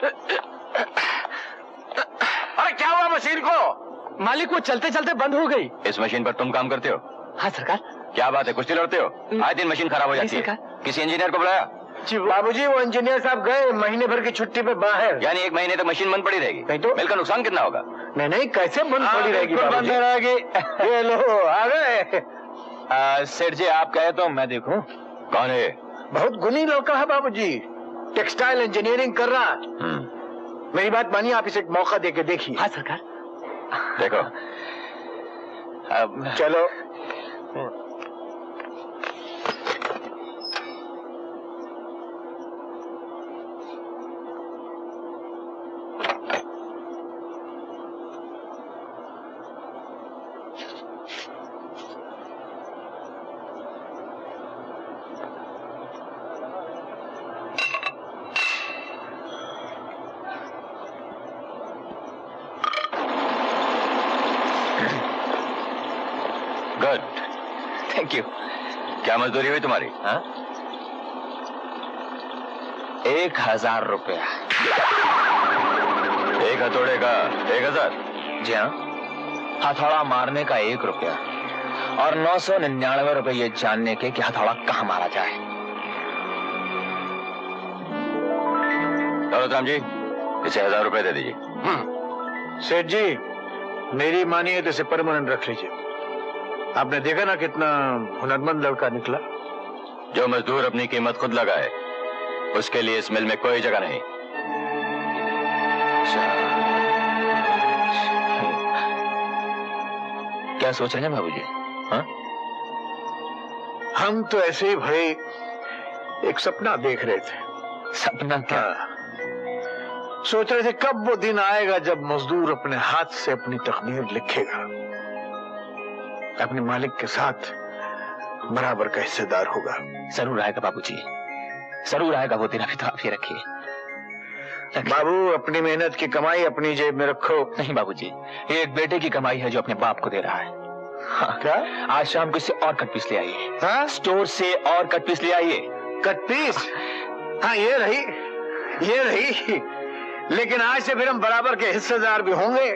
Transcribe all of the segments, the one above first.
अरे क्या हुआ मशीन को? मालिक वो चलते चलते बंद हो गई। इस मशीन पर तुम काम करते हो? हाँ सरकार। क्या बात है, कुश्ती लड़ते हो? आए दिन मशीन खराब हो जाती है। किसी इंजीनियर को बुलाया? बाबूजी वो इंजीनियर साहब गए महीने भर की छुट्टी पे बाहर। यानी 1 महीने तो मशीन बंद पड़ी रहेगी? नहीं तो? मिल का नुकसान कितना होगा? नहीं कैसे बंद पड़ी रहेगी? बंद रहेगी। ये लो आ गए। सेठ जी आप कहे तो मैं देखूं। कौन है? बहुत गुनी लड़का है बाबूजी, टेक्सटाइल इंजीनियरिंग कर रहा। मेरी बात मानिए, आप इसे एक मौका देके देखिए। हाँ सरकार। देखो चलो। Good, thank you. क्या मजदूरी हुई तुम्हारी? हाँ, 1000 रुपया। 1 हथौड़े का 1000? जी हाँ, हथौड़ा मारने का 1 रुपया और 999 रुपए ये जानने के कि हथौड़ा कहाँ मारा जाए। दौलतराम जी, इसे 1000 रुपए दे दीजिए। सेठ जी मेरी मानिए तो इसे परमानेंट रख लीजिए। आपने देखा ना कितना हुनरमंद लड़का निकला। जो मजदूर अपनी कीमत खुद लगाए उसके लिए इस मिल में कोई जगह नहीं। क्या सोच रहे हैं बाबूजी? हाँ, हम तो ऐसे ही भाई एक सपना देख रहे थे। सपना क्या? सोच रहे थे कब वो दिन आएगा जब मजदूर अपने हाथ से अपनी तकदीर लिखेगा, अपने मालिक के साथ बराबर का हिस्सेदार होगा। जरूर आएगा बाबूजी, जरूर आएगा वो दिन। अभी तो आप ये रखिए। बाबू अपनी मेहनत की कमाई अपनी जेब में रखो। नहीं बाबूजी, ये एक बेटे की कमाई है जो अपने बाप को दे रहा है। हाँ, क्या? आज शाम को इससे और कट पीस ले आइए। हाँ? स्टोर से और कट पीस ले आइए। Cut piece? हाँ ये रही। लेकिन आज से फिर हम बराबर के हिस्सेदार भी होंगे।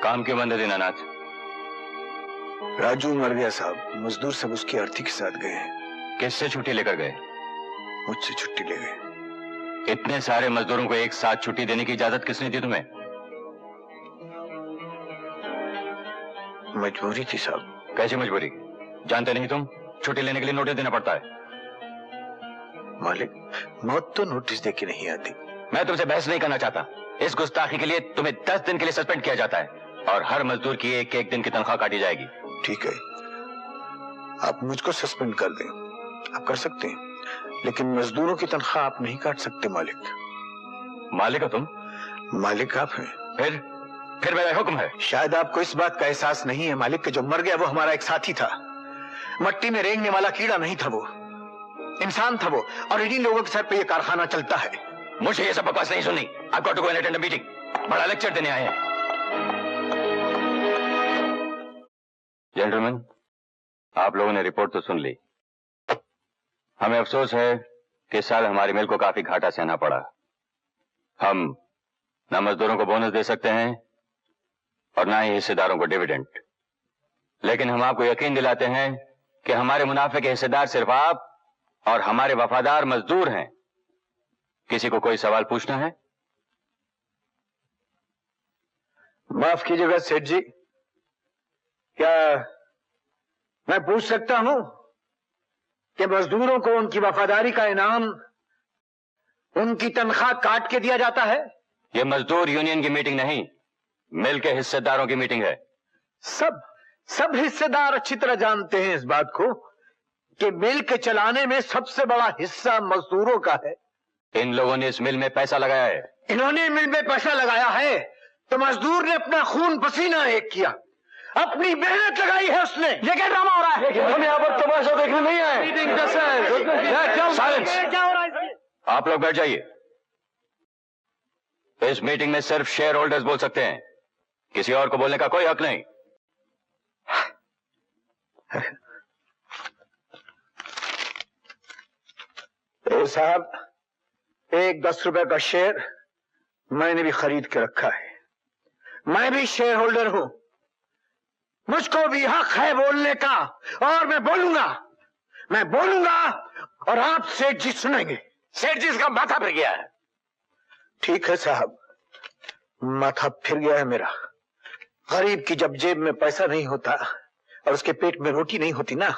काम क्यों बंद है दीनानाथ? राजू मर गया साहब। मजदूर सब उसकी अर्थी के साथ गए हैं। किससे छुट्टी लेकर गए? मुझसे छुट्टी ले गए। इतने सारे मजदूरों को एक साथ छुट्टी देने की इजाजत किसने दी तुम्हें? मजबूरी थी साहब। कैसी मजबूरी? जानते नहीं तुम छुट्टी लेने के लिए नोटिस देना पड़ता है? मालिक मौत तो नोटिस देके नहीं आती। मैं तुमसे बहस नहीं करना चाहता। इस गुस्ताखी के लिए तुम्हें 10 दिन के लिए सस्पेंड किया जाता है और हर मजदूर की एक दिन की तनख्वाह काटी जाएगी। ठीक है, आप मुझको सस्पेंड कर दें, आप कर सकते हैं, लेकिन मजदूरों की तनख्वाह आप नहीं काट सकते मालिक। मालिक हो तुम? मालिक आप हैं। फिर मेरा हुक्म है। शायद आपको इस बात का एहसास नहीं है मालिक कि जो मर गया वो हमारा एक साथी था। मट्टी में रेंगने वाला कीड़ा नहीं था, वो इंसान था वो, और इन्हीं लोगों के सर पे ये कारखाना चलता है। मुझे ये सब बकवास नहीं सुननी। I've got to go and attend a meeting। बड़ा लेक्चर देने आए हैं। जेंटलमैन, आप लोगों ने रिपोर्ट तो सुन ली। हमें अफसोस है कि इस साल हमारी मिल को काफी घाटा सहना पड़ा। हम न मजदूरों को बोनस दे सकते हैं और ना ही हिस्सेदारों को डिविडेंड। लेकिन हम आपको यकीन दिलाते हैं कि हमारे मुनाफे के हिस्सेदार सिर्फ आप और हमारे वफादार मजदूर हैं। किसी को कोई सवाल पूछना है? माफ कीजिएगा सेठ जी, क्या मैं पूछ सकता हूं कि मजदूरों को उनकी वफादारी का इनाम उनकी तनख्वाह काट के दिया जाता है? ये मजदूर यूनियन की मीटिंग नहीं, मिल के हिस्सेदारों की मीटिंग है। सब हिस्सेदार अच्छी तरह जानते हैं इस बात को कि मिल के चलाने में सबसे बड़ा हिस्सा मजदूरों का है। इन लोगों ने इस मिल में पैसा लगाया है। इन्होंने मिल में पैसा लगाया है तो मजदूर ने अपना खून पसीना एक किया, अपनी मेहनत लगाई है उसने। ये क्या ड्रामा हो रहा है? हम यहाँ पर तमाशा देखने नहीं आए। क्या हो रहा है? आप लोग बैठ जाइए। इस मीटिंग में सिर्फ शेयर होल्डर्स बोल सकते हैं, किसी और को बोलने का कोई हक नहीं। साहब, एक 10 रुपए का शेयर मैंने भी खरीद के रखा है। मैं भी शेयर होल्डर हूं, मुझको भी हक है बोलने का, और मैं बोलूंगा और आप सेठ जी सुनेंगे। सेठ जी इसका माथा फिर गया है। ठीक है साहब, माथा फिर गया है मेरा। गरीब की जब जेब में पैसा नहीं होता और उसके पेट में रोटी नहीं होती ना,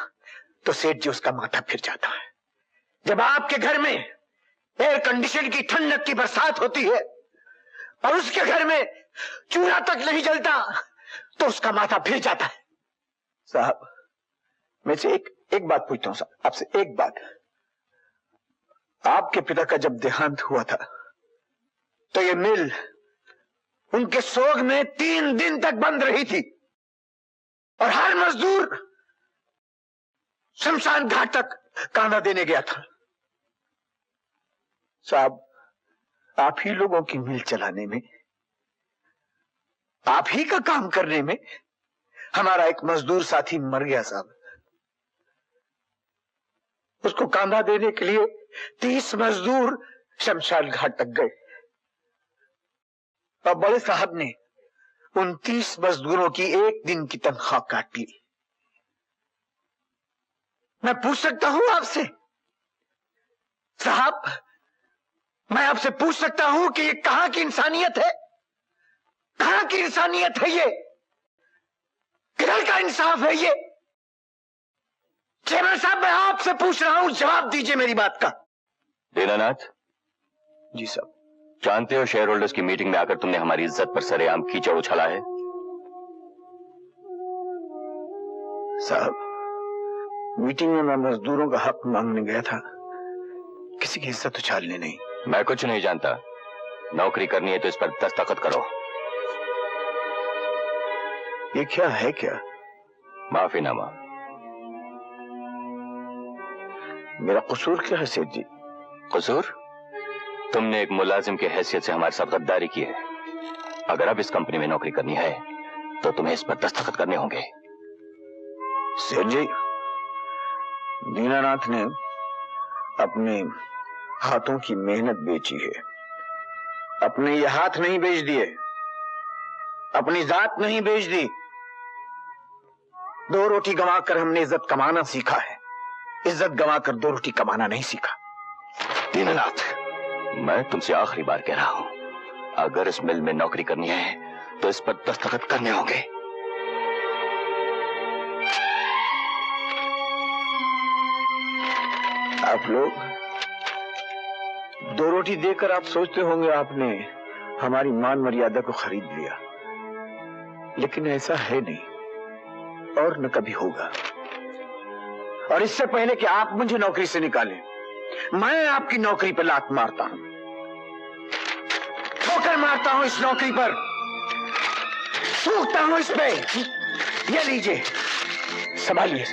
तो सेठ जी उसका माथा फिर जाता है। जब आपके घर में एयर कंडीशन की ठंडक की बरसात होती है और उसके घर में चूल्हा तक नहीं जलता, तो उसका माथा फिर जाता है। साहब, मैं से एक बात पूछता हूं साहब, आपसे एक बात। आपके पिता का जब देहांत हुआ था तो ये मिल उनके सोग में 3 दिन तक बंद रही थी और हर मजदूर शमशान घाट तक कांधा देने गया था। साहब, आप ही लोगों की मिल चलाने में, आप ही का काम करने में हमारा एक मजदूर साथी मर गया साहब। उसको कांधा देने के लिए 30 मजदूर शमशान घाट तक गए और बड़े साहब ने उन 30 मजदूरों की एक दिन की तनख्वाह काट ली। मैं पूछ सकता हूं आपसे साहब, मैं आपसे पूछ सकता हूं कि ये कहां की इंसानियत है? कहां की इंसानियत है ये? किधर का इंसाफ है ये? चेयरमैन साहब, मैं आपसे पूछ रहा हूं, जवाब दीजिए मेरी बात का। दीनानाथ जी साहब। जानते हो शेयर होल्डर्स की मीटिंग में आकर तुमने हमारी इज्जत पर सरेआम कीचड़ उछाला है। साहब, मीटिंग में मैं मजदूरों का हक मांगने गया था, किसी की इज्जत उछालने नहीं। मैं कुछ नहीं जानता, नौकरी करनी है तो इस पर दस्तखत करो। ये क्या है? क्या माफीनामा? मेरा कसूर क्या है सेठ जी? कसूर? तुमने एक मुलाजिम की हैसियत से हमारे साथ गद्दारी की है। अगर अब इस कंपनी में नौकरी करनी है तो तुम्हें इस पर दस्तखत करने होंगे। सेठ जी, दीनानाथ ने अपने हाथों की मेहनत बेची है। अपने ये हाथ नहीं बेच दिए, अपनी जात नहीं बेच दी। 2 रोटी गंवाकर हमने इज्जत कमाना सीखा है, इज्जत गंवाकर 2 रोटी कमाना नहीं सीखा। दीनानाथ, मैं तुमसे आखिरी बार कह रहा हूं, अगर इस मिल में नौकरी करनी है तो इस पर दस्तखत करने होंगे। आप लोग 2 रोटी देकर आप सोचते होंगे आपने हमारी मान मर्यादा को खरीद लिया, लेकिन ऐसा है नहीं और न कभी होगा। और इससे पहले कि आप मुझे नौकरी से निकालें, मैं आपकी नौकरी पर लात मारता हूं, ठोकर मारता हूं इस नौकरी पर, थूकता हूं इस पे। ये लीजिए, संभालिए।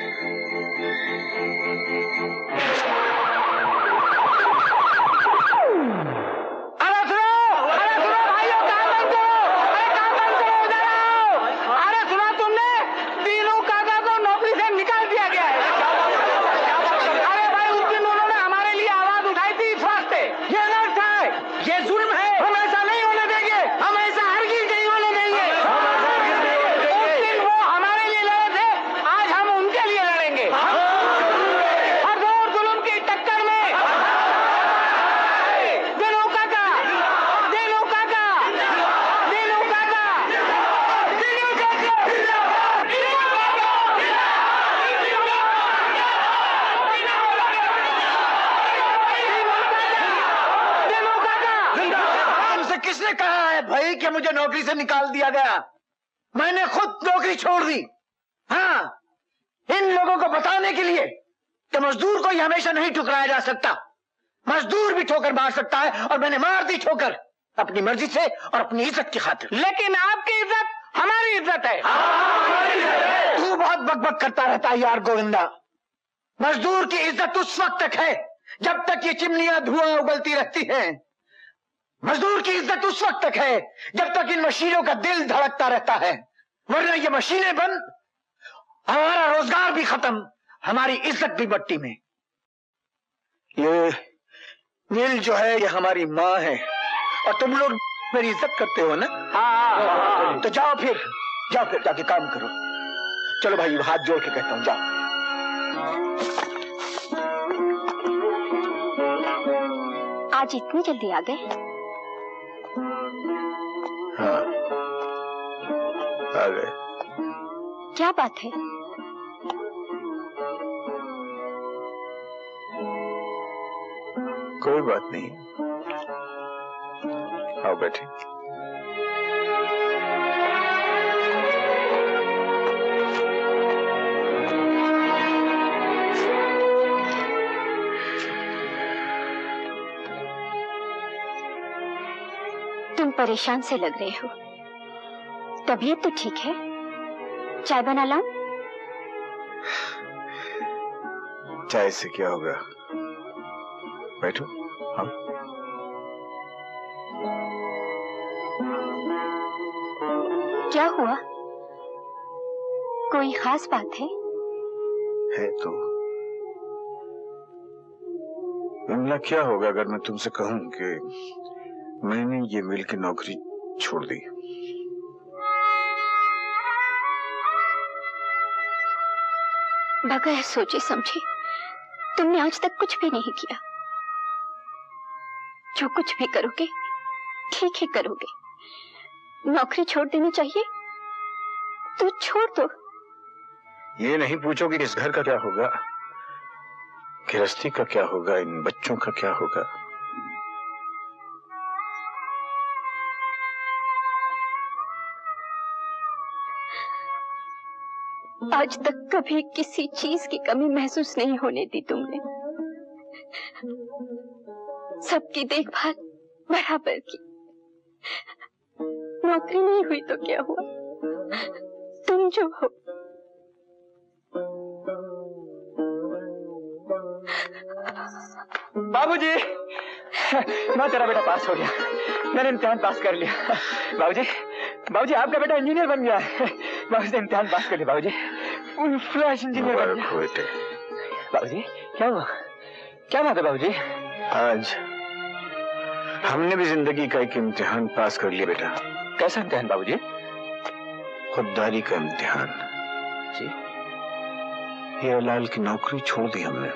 भाई कि मुझे नौकरी से निकाल दिया गया। मैंने खुद नौकरी छोड़ दी। हाँ, इन लोगों को बताने के लिए कि मजदूर को ही हमेशा नहीं ठुकराया जा सकता। मजदूर भी ठोकर मार सकता है, और मैंने मार दी ठोकर अपनी मर्जी से और अपनी इज्जत की खातिर। लेकिन आपकी इज्जत हमारी इज्जत है। तू बहुत बकबक करता रहता है यार गोविंदा। मजदूर की इज्जत उस वक्त तक है जब तक ये चिमनियां धुआं उगलती रहती हैं। मजदूर की इज्जत उस वक्त तक है जब तक इन मशीनों का दिल धड़कता रहता है, वरना ये मशीनें बंद, हमारा रोजगार भी खत्म, हमारी इज्जत भी मट्टी में। ये मिल जो है ये हमारी माँ है, और तुम लोग मेरी इज्जत करते हो ना। हाँ, तो जाओ फिर जाके काम करो। चलो भाई, हाथ जोड़ के कहता हूं, जाओ। आज इतनी जल्दी आ गए? हाँ, आ गए। क्या बात है? कोई बात नहीं, आओ बैठे। तुम परेशान से लग रहे हो। तबीयत तो ठीक है? चाय बना लाऊं? चाय से क्या होगा, बैठो। हाँ, क्या हुआ? कोई खास बात है तो विमला, क्या होगा अगर मैं तुमसे कहूं कि मैंने ये मिल की नौकरी छोड़ दी? बगैर सोचे समझे तुमने आज तक कुछ भी नहीं किया। जो कुछ भी करोगे ठीक ही करोगे। नौकरी छोड़ देनी चाहिए तो छोड़ दो। ये नहीं पूछो कि इस घर का क्या होगा, गृहस्थी का क्या होगा, इन बच्चों का क्या होगा। आज तक कभी किसी चीज की कमी महसूस नहीं होने दी तुमने। सबकी देखभाल बराबर की। नौकरी नहीं हुई तो क्या हुआ, तुम जो हो। बाबूजी, मैं तेरा बेटा पास हो गया। मैंने इम्तिहान पास कर लिया। बाबूजी आपका बेटा इंजीनियर बन गया है। बाबूजी ने इम्तिहान पास कर लिया। बाबूजी फ्लैश इंजीनियर बन गया। बाबूजी क्या हुआ, क्या बात है बाबूजी? आज हमने भी जिंदगी का एक इम्तिहान पास कर लिया बेटा। कैसा इम्तिहान बाबूजी? खुददारी का इम्तिहान जी। हीरालाल की नौकरी छोड़ दी हमने।